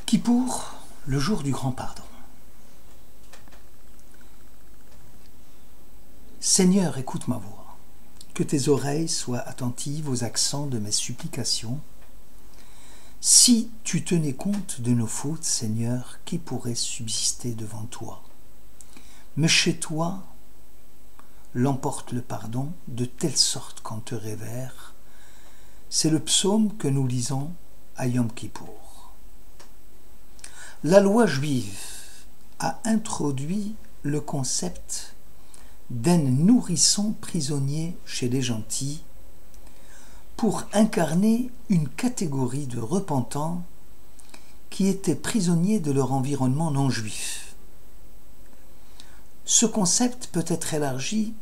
Kippour, le jour du grand pardon. Seigneur, écoute ma voix, que tes oreilles soient attentives aux accents de mes supplications. Si tu tenais compte de nos fautes, Seigneur, qui pourrait subsister devant toi? Mais chez toi l'emporte le pardon, de telle sorte qu'en te révère. C'est le psaume que nous lisons à Yom Kippour. La loi juive a introduit le concept d'un nourrisson prisonnier chez les gentils pour incarner une catégorie de repentants qui étaient prisonniers de leur environnement non juif. Ce concept peut être élargi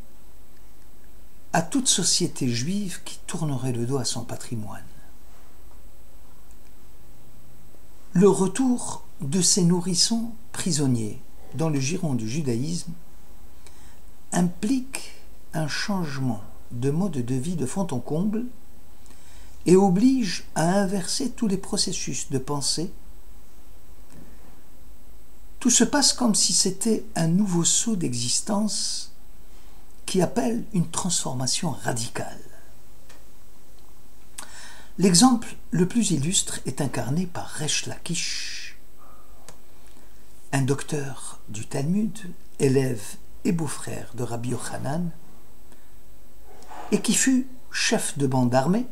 à toute société juive qui tournerait le dos à son patrimoine. Le retour de ces nourrissons prisonniers dans le giron du judaïsme implique un changement de mode de vie de fond en comble et oblige à inverser tous les processus de pensée. Tout se passe comme si c'était un nouveau saut d'existence qui appelle une transformation radicale. L'exemple le plus illustre est incarné par Resh Lakish, un docteur du Talmud, élève et beau-frère de Rabbi Yochanan, et qui fut chef de bande armée.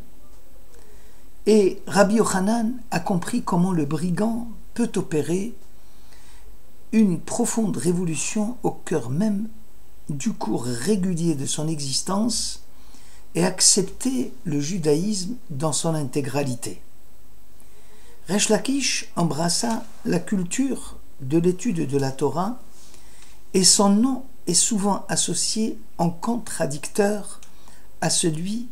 Et Rabbi Yochanan a compris comment le brigand peut opérer une profonde révolution au cœur même du cours régulier de son existence et accepter le judaïsme dans son intégralité. Resh Lakish embrassa la culture de l'étude de la Torah et son nom est souvent associé en contradicteur à celui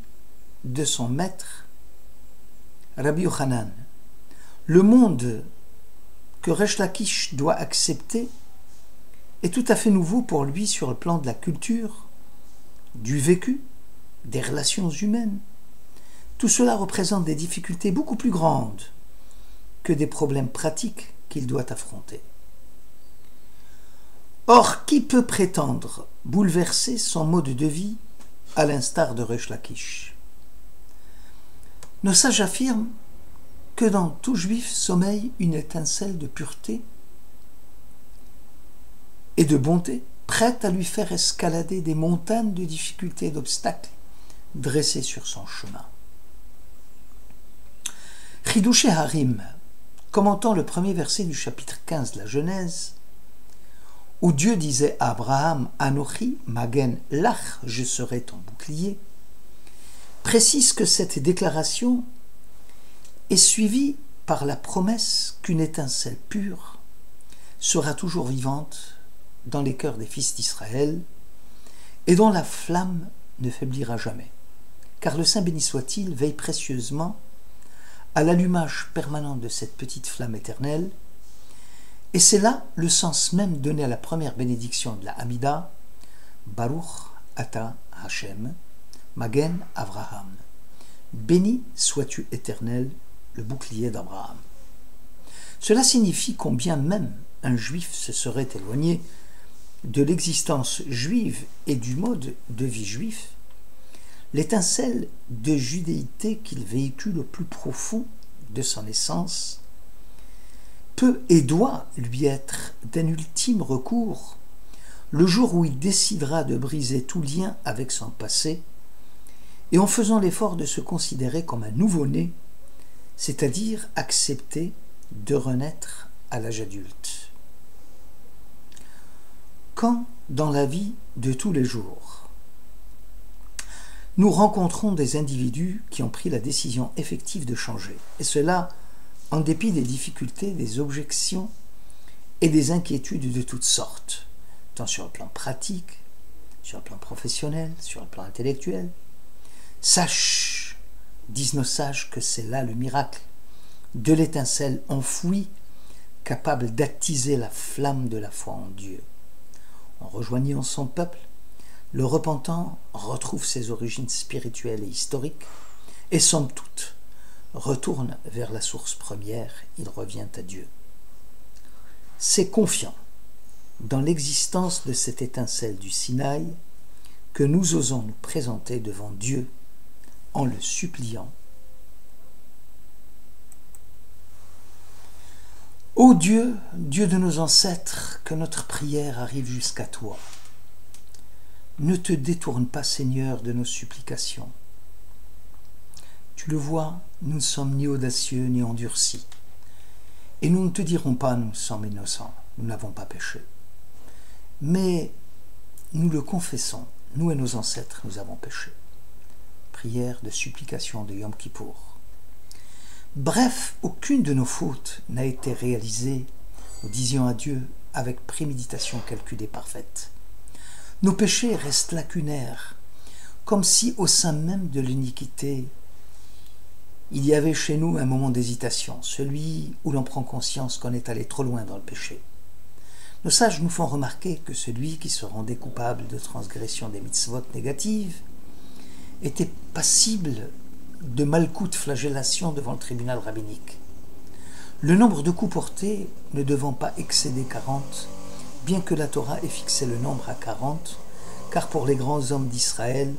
de son maître, Rabbi Yochanan. Le monde que Resh Lakish doit accepter est tout à fait nouveau pour lui sur le plan de la culture, du vécu, des relations humaines. Tout cela représente des difficultés beaucoup plus grandes que des problèmes pratiques qu'il doit affronter. Or, qui peut prétendre bouleverser son mode de vie à l'instar de Resh Lakish? Nos sages affirment que dans tout juif sommeille une étincelle de pureté et de bonté, prête à lui faire escalader des montagnes de difficultés et d'obstacles dressés sur son chemin. Chidouché Harim, commentant le premier verset du chapitre 15 de la Genèse, où Dieu disait à Abraham, Anochi, Magen Lach, je serai ton bouclier, précise que cette déclaration est suivie par la promesse qu'une étincelle pure sera toujours vivante dans les cœurs des fils d'Israël et dont la flamme ne faiblira jamais. Car le Saint béni soit-il veille précieusement à l'allumage permanent de cette petite flamme éternelle, et c'est là le sens même donné à la première bénédiction de la Hamida, Baruch Ata Hashem, Magen Avraham. Béni sois-tu éternel, le bouclier d'Abraham. Cela signifie combien même un juif se serait éloigné de l'existence juive et du mode de vie juif, l'étincelle de judéité qu'il véhicule au plus profond de son essence peut et doit lui être d'un ultime recours le jour où il décidera de briser tout lien avec son passé et en faisant l'effort de se considérer comme un nouveau-né, c'est-à-dire accepter de renaître à l'âge adulte. Quand, dans la vie de tous les jours, nous rencontrons des individus qui ont pris la décision effective de changer, et cela en dépit des difficultés, des objections et des inquiétudes de toutes sortes, tant sur le plan pratique, sur le plan professionnel, sur le plan intellectuel. Sache, disent nos sages, que c'est là le miracle de l'étincelle enfouie, capable d'attiser la flamme de la foi en Dieu. En rejoignant son peuple, le repentant retrouve ses origines spirituelles et historiques, et somme toute, retourne vers la source première, il revient à Dieu. C'est confiant dans l'existence de cette étincelle du Sinaï que nous osons nous présenter devant Dieu en le suppliant. Ô Dieu, Dieu de nos ancêtres, que notre prière arrive jusqu'à toi. Ne te détourne pas, Seigneur, de nos supplications. Tu le vois, nous ne sommes ni audacieux ni endurcis. Et nous ne te dirons pas, nous sommes innocents, nous n'avons pas péché. Mais nous le confessons, nous et nos ancêtres, nous avons péché. Prière de supplication de Yom Kippour. Bref, aucune de nos fautes n'a été réalisée, nous disions à Dieu, avec préméditation calculée parfaite. Nos péchés restent lacunaires, comme si au sein même de l'iniquité, il y avait chez nous un moment d'hésitation, celui où l'on prend conscience qu'on est allé trop loin dans le péché. Nos sages nous font remarquer que celui qui se rendait coupable de transgression des mitzvot négatives était passible de malcoute flagellation devant le tribunal rabbinique. Le nombre de coups portés ne devant pas excéder 40, bien que la Torah ait fixé le nombre à 40, car pour les grands hommes d'Israël,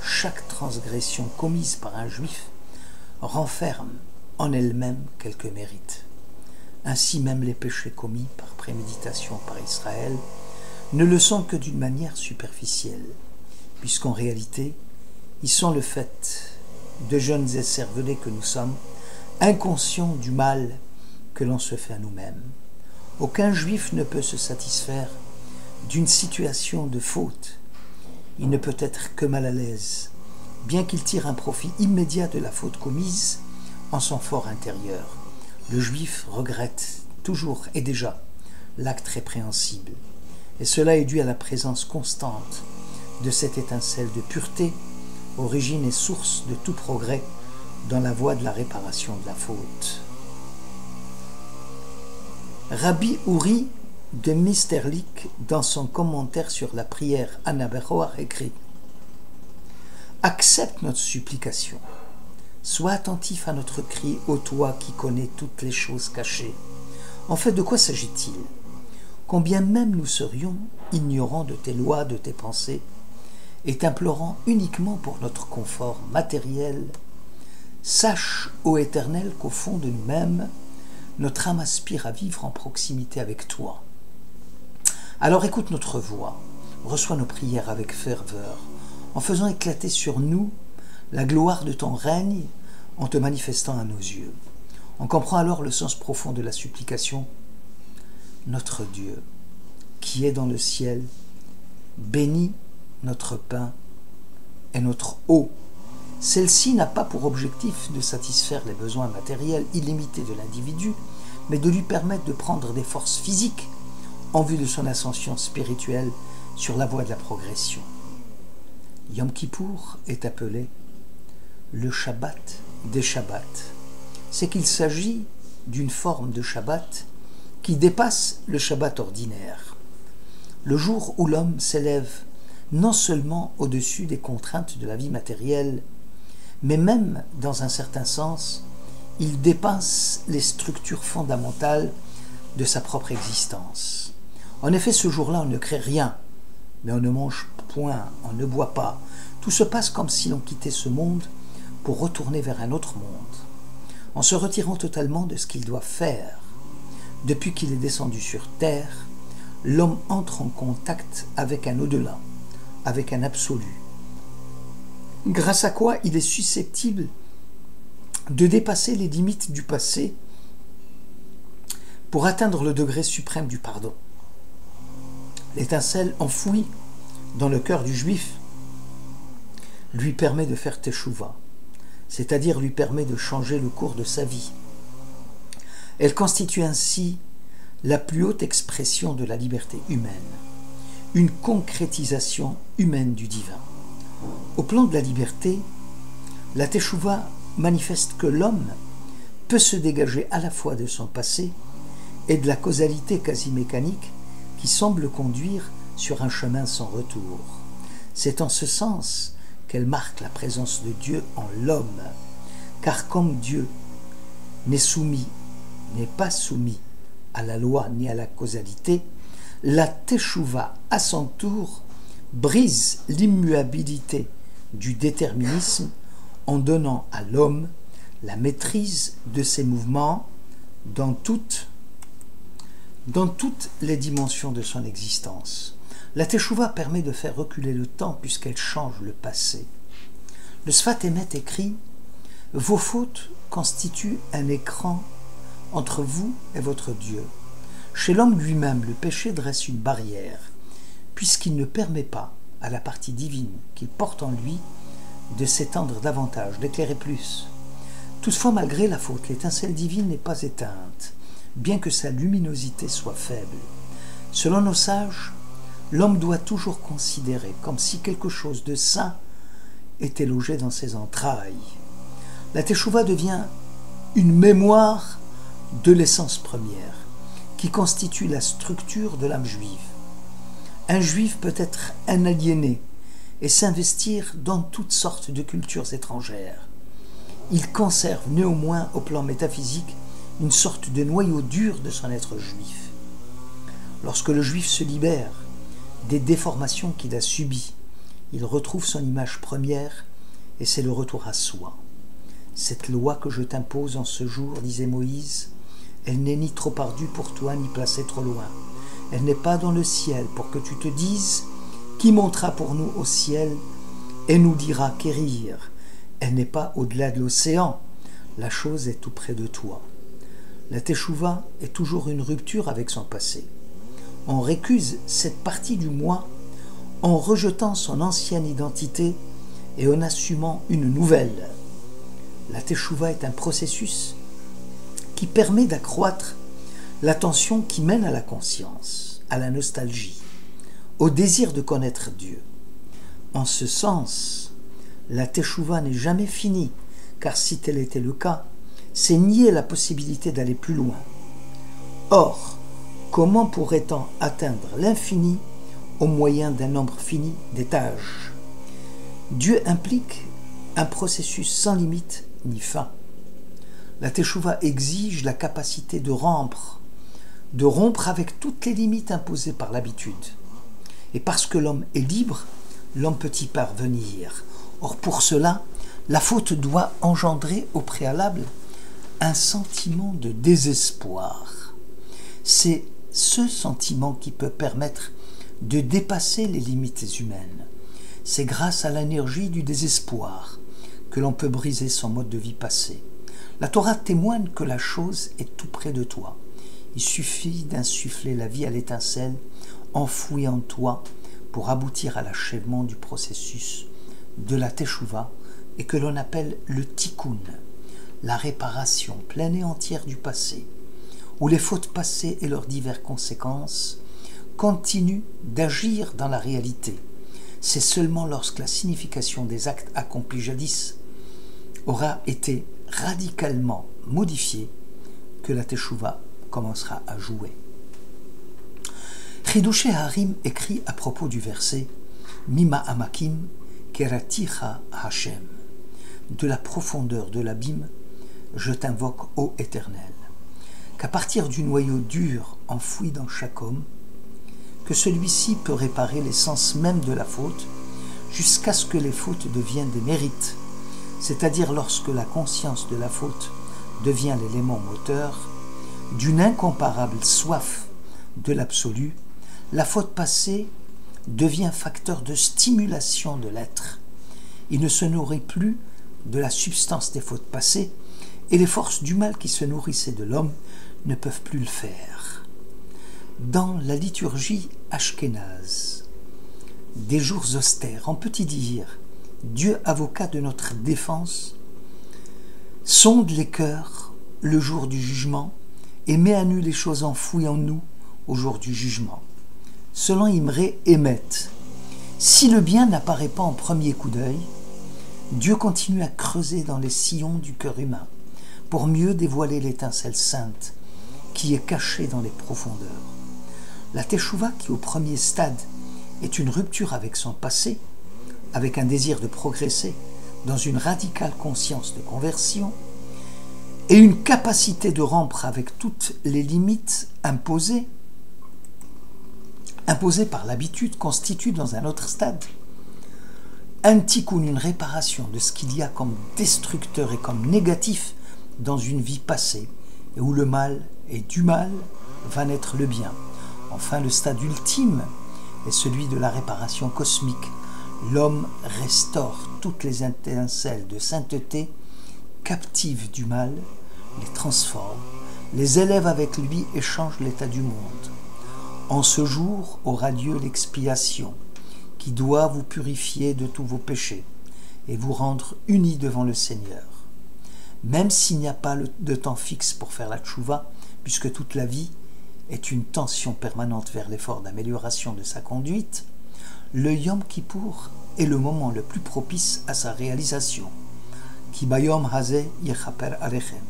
chaque transgression commise par un juif renferme en elle-même quelque mérite. Ainsi même les péchés commis par préméditation par Israël ne le sont que d'une manière superficielle, puisqu'en réalité, ils sont le fait de jeunes écervelés que nous sommes, inconscients du mal que l'on se fait à nous-mêmes. Aucun juif ne peut se satisfaire d'une situation de faute. Il ne peut être que mal à l'aise, bien qu'il tire un profit immédiat de la faute commise en son fort intérieur. Le juif regrette toujours et déjà l'acte répréhensible, et cela est dû à la présence constante de cette étincelle de pureté, origine et source de tout progrès dans la voie de la réparation de la faute. Rabbi Uri de Misterlik, dans son commentaire sur la prière Anna Bechoar, écrit « Accepte notre supplication, sois attentif à notre cri, ô toi qui connais toutes les choses cachées. En fait, de quoi s'agit-il? Combien même nous serions ignorants de tes lois, de tes pensées, et t'implorant uniquement pour notre confort matériel, sache, ô Éternel, qu'au fond de nous-mêmes, notre âme aspire à vivre en proximité avec toi. Alors écoute notre voix, reçois nos prières avec ferveur, en faisant éclater sur nous la gloire de ton règne, en te manifestant à nos yeux. On comprend alors le sens profond de la supplication. Notre Dieu, qui est dans le ciel, bénis notre pain et notre eau. Celle-ci n'a pas pour objectif de satisfaire les besoins matériels illimités de l'individu, mais de lui permettre de prendre des forces physiques en vue de son ascension spirituelle sur la voie de la progression. Yom Kippour est appelé le Shabbat des Shabbats. C'est qu'il s'agit d'une forme de Shabbat qui dépasse le Shabbat ordinaire. Le jour où l'homme s'élève non seulement au-dessus des contraintes de la vie matérielle, mais même, dans un certain sens, il dépasse les structures fondamentales de sa propre existence. En effet, ce jour-là, on ne crée rien, mais on ne mange point, on ne boit pas. Tout se passe comme si l'on quittait ce monde pour retourner vers un autre monde, en se retirant totalement de ce qu'il doit faire. Depuis qu'il est descendu sur terre, l'homme entre en contact avec un au-delà, avec un absolu, grâce à quoi il est susceptible de dépasser les limites du passé pour atteindre le degré suprême du pardon. L'étincelle enfouie dans le cœur du juif lui permet de faire teshuva, c'est-à-dire lui permet de changer le cours de sa vie. Elle constitue ainsi la plus haute expression de la liberté humaine, une concrétisation humaine du divin. Au plan de la liberté, la teshuva manifeste que l'homme peut se dégager à la fois de son passé et de la causalité quasi mécanique qui semble conduire sur un chemin sans retour. C'est en ce sens qu'elle marque la présence de Dieu en l'homme, car comme Dieu n'est pas soumis à la loi ni à la causalité, la teshuva, à son tour, brise l'immuabilité du déterminisme en donnant à l'homme la maîtrise de ses mouvements dans toutes les dimensions de son existence. La teshuva permet de faire reculer le temps puisqu'elle change le passé. Le Sfat Emet écrit « Vos fautes constituent un écran entre vous et votre Dieu. Chez l'homme lui-même, le péché dresse une barrière, puisqu'il ne permet pas à la partie divine qu'il porte en lui de s'étendre davantage, d'éclairer plus. Toutefois, malgré la faute, l'étincelle divine n'est pas éteinte, bien que sa luminosité soit faible. Selon nos sages, l'homme doit toujours considérer comme si quelque chose de saint était logé dans ses entrailles. La teshuva devient une mémoire de l'essence première, qui constitue la structure de l'âme juive. Un juif peut être un aliéné et s'investir dans toutes sortes de cultures étrangères. Il conserve néanmoins au plan métaphysique une sorte de noyau dur de son être juif. Lorsque le juif se libère des déformations qu'il a subies, il retrouve son image première et c'est le retour à soi. Cette loi que je t'impose en ce jour, disait Moïse, elle n'est ni trop ardue pour toi, ni placée trop loin. Elle n'est pas dans le ciel pour que tu te dises « Qui montera pour nous au ciel et nous dira quérir ?» Elle n'est pas au-delà de l'océan. La chose est tout près de toi. La teshuva est toujours une rupture avec son passé. On récuse cette partie du moi en rejetant son ancienne identité et en assumant une nouvelle. La teshuva est un processus qui permet d'accroître l'attention qui mène à la conscience, à la nostalgie, au désir de connaître Dieu. En ce sens, la teshuva n'est jamais finie, car si tel était le cas, c'est nier la possibilité d'aller plus loin. Or, comment pourrait-on atteindre l'infini au moyen d'un nombre fini d'étages? Dieu implique un processus sans limite ni fin. La teshuva exige la capacité de rompre avec toutes les limites imposées par l'habitude. Et parce que l'homme est libre, l'homme peut y parvenir. Or, pour cela, la faute doit engendrer au préalable un sentiment de désespoir. C'est ce sentiment qui peut permettre de dépasser les limites humaines. C'est grâce à l'énergie du désespoir que l'on peut briser son mode de vie passé. La Torah témoigne que la chose est tout près de toi. Il suffit d'insuffler la vie à l'étincelle enfouie en toi pour aboutir à l'achèvement du processus de la teshuva et que l'on appelle le tikkun, la réparation pleine et entière du passé, où les fautes passées et leurs diverses conséquences continuent d'agir dans la réalité. C'est seulement lorsque la signification des actes accomplis jadis aura été radicalement modifiée que la teshuva commencera à jouer. Chidushei Harim écrit à propos du verset Mima Amakim Keraticha Hashem, de la profondeur de l'abîme, je t'invoque, ô Éternel, qu'à partir du noyau dur enfoui dans chaque homme, que celui-ci peut réparer l'essence même de la faute jusqu'à ce que les fautes deviennent des mérites, c'est-à-dire lorsque la conscience de la faute devient l'élément moteur d'une incomparable soif de l'absolu, la faute passée devient facteur de stimulation de l'être. Il ne se nourrit plus de la substance des fautes passées et les forces du mal qui se nourrissaient de l'homme ne peuvent plus le faire. Dans la liturgie ashkénaze, des jours austères, on peut y dire Dieu, avocat de notre défense, sonde les cœurs le jour du jugement et met à nu les choses enfouies en nous au jour du jugement. Selon Imré Emet, si le bien n'apparaît pas en premier coup d'œil, Dieu continue à creuser dans les sillons du cœur humain pour mieux dévoiler l'étincelle sainte qui est cachée dans les profondeurs. La teshuva, qui au premier stade est une rupture avec son passé, avec un désir de progresser dans une radicale conscience de conversion, et une capacité de rompre avec toutes les limites imposées par l'habitude, constitue dans un autre stade un tikkun, une réparation de ce qu'il y a comme destructeur et comme négatif dans une vie passée, et où le mal et du mal va naître le bien. Enfin, le stade ultime est celui de la réparation cosmique. L'homme restaure toutes les étincelles de sainteté captives du mal, les transforme, les élève avec lui et change l'état du monde. En ce jour aura lieu l'expiation, qui doit vous purifier de tous vos péchés et vous rendre unis devant le Seigneur. Même s'il n'y a pas de temps fixe pour faire la tchouva, puisque toute la vie est une tension permanente vers l'effort d'amélioration de sa conduite, le Yom Kippour est le moment le plus propice à sa réalisation. Ki bayom hazeh yechaper alechem.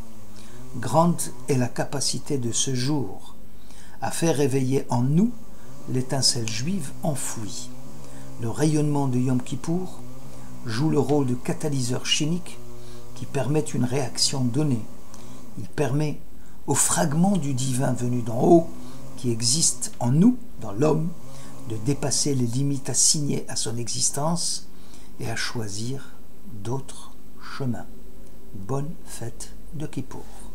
Grande est la capacité de ce jour à faire réveiller en nous l'étincelle juive enfouie. Le rayonnement de Yom Kippour joue le rôle de catalyseur chimique qui permet une réaction donnée. Il permet au fragment du divin venu d'en haut qui existe en nous, dans l'homme, de dépasser les limites assignées à son existence et à choisir d'autres chemins. Bonne fête de Kippour.